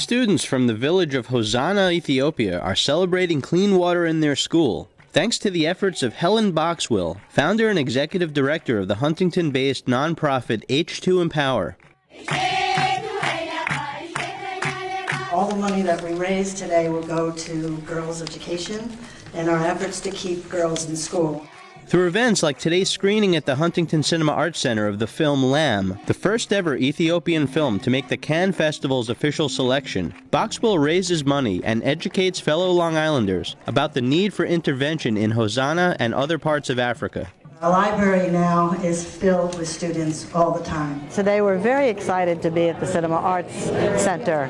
students from the village of Hosanna, Ethiopia, are celebrating clean water in their school, thanks to the efforts of Helen Boxwell, founder and executive director of the Huntington-based nonprofit H2Empower. All the money that we raise today will go to girls' education and our efforts to keep girls in school. Through events like today's screening at the Huntington Cinema Arts Center of the film Lamb, the first ever Ethiopian film to make the Cannes Festival's official selection, Boxwell raises money and educates fellow Long Islanders about the need for intervention in Hosanna and other parts of Africa. The library now is filled with students all the time. Today we're very excited to be at the Cinema Arts Center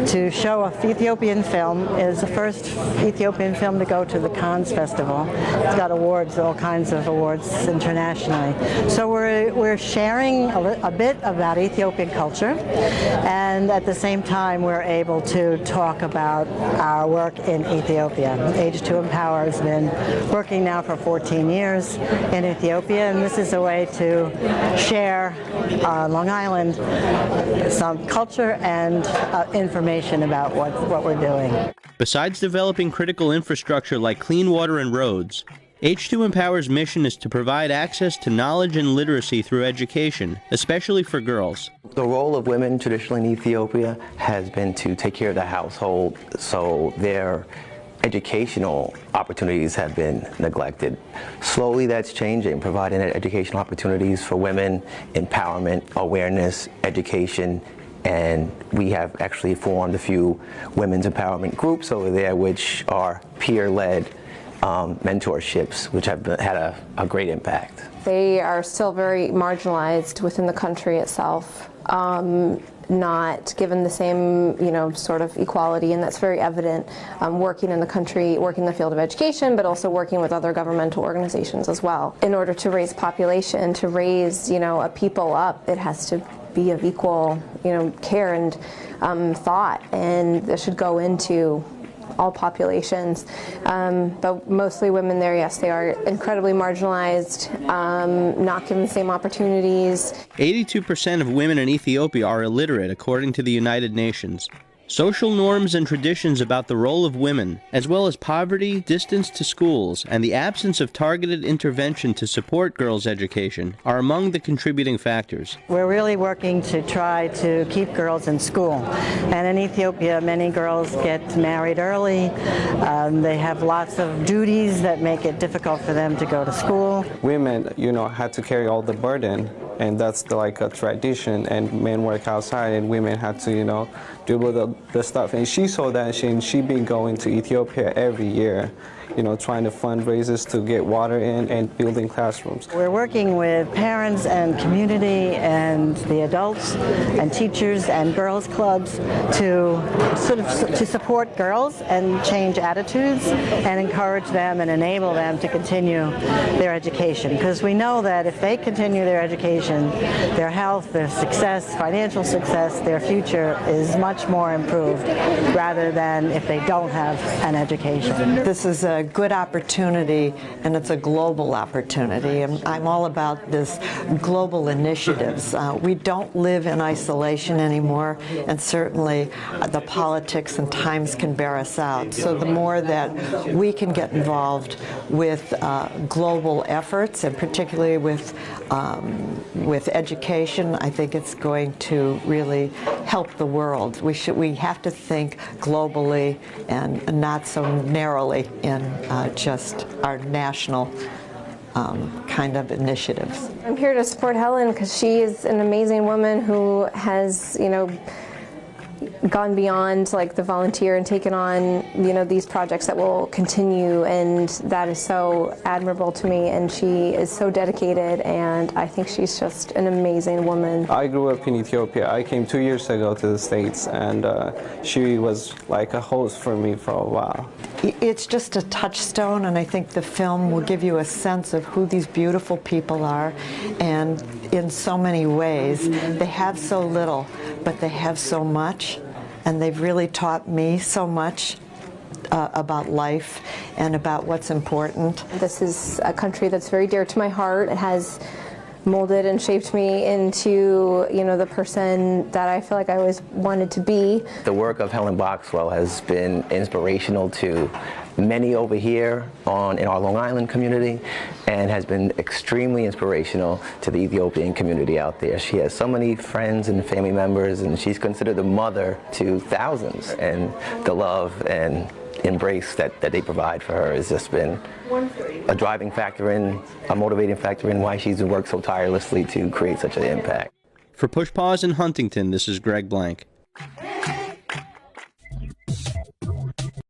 to show an Ethiopian film. It is the first Ethiopian film to go to the Cannes Festival. It's got awards, all kinds of awards internationally. So we're sharing a bit about Ethiopian culture, and at the same time we're able to talk about our work in Ethiopia. H2Empower has been working now for 14 years in Ethiopia, and this is a way to share Long Island some culture and information about what we're doing. Besides developing critical infrastructure like clean water and roads, H2Empower's mission is to provide access to knowledge and literacy through education, especially for girls. The role of women traditionally in Ethiopia has been to take care of the household, so their educational opportunities have been neglected. Slowly that's changing, providing educational opportunities for women, empowerment, awareness, education, and we have actually formed a few women's empowerment groups over there which are peer-led mentorships, which have had a great impact. They are still very marginalized within the country itself. Not given the same, sort of equality, and that's very evident working in the country, working in the field of education, but also working with other governmental organizations as well. In order to raise population, to raise, a people up, it has to be of equal, care and thought, and this should go into all populations, but mostly women there, yes, they are incredibly marginalized, not given the same opportunities. 82% of women in Ethiopia are illiterate, according to the United Nations. Social norms and traditions about the role of women, as well as poverty, distance to schools, and the absence of targeted intervention to support girls' education are among the contributing factors. We're really working to try to keep girls in school. And in Ethiopia, many girls get married early. They have lots of duties that make it difficult for them to go to school. Women, had to carry all the burden, and that's like a tradition, and men work outside and women had to, deal with the stuff. And she saw that, and she been going to Ethiopia every year, trying to fundraisers to get water in and building classrooms. We're working with parents and community and the adults and teachers and girls clubs to to support girls and change attitudes and encourage them and enable them to continue their education. Because we know that if they continue their education, their health, their success, financial success, their future is much more improved rather than if they don't have an education. This is a good opportunity, and it's a global opportunity. And I'm all about this global initiatives. We don't live in isolation anymore, and certainly the politics and times can bear us out. So the more that we can get involved with global efforts, and particularly with education, I think it's going to really help the world. We have to think globally and not so narrowly in just our national kind of initiatives. I'm here to support Helen because she is an amazing woman who has, gone beyond like the volunteer and taken on, these projects that will continue, and that is so admirable to me, and she is so dedicated, and I think she's just an amazing woman. I grew up in Ethiopia. I came 2 years ago to the States, and she was like a host for me for a while. It's just a touchstone, and I think the film will give you a sense of who these beautiful people are, and in so many ways. They have so little, but they have so much, and they've really taught me so much about life and about what's important. This is a country that's very dear to my heart. It has molded and shaped me into, you know, the person that I feel like I always wanted to be. The work of Helen Boxwell has been inspirational to many over here in our Long Island community, and has been extremely inspirational to the Ethiopian community out there. She has so many friends and family members, and she's considered a mother to thousands, and the love and embrace that they provide for her has just been a driving factor a motivating factor in why she's worked so tirelessly to create such an impact. For Push Pause in Huntington, this is Greg Blank.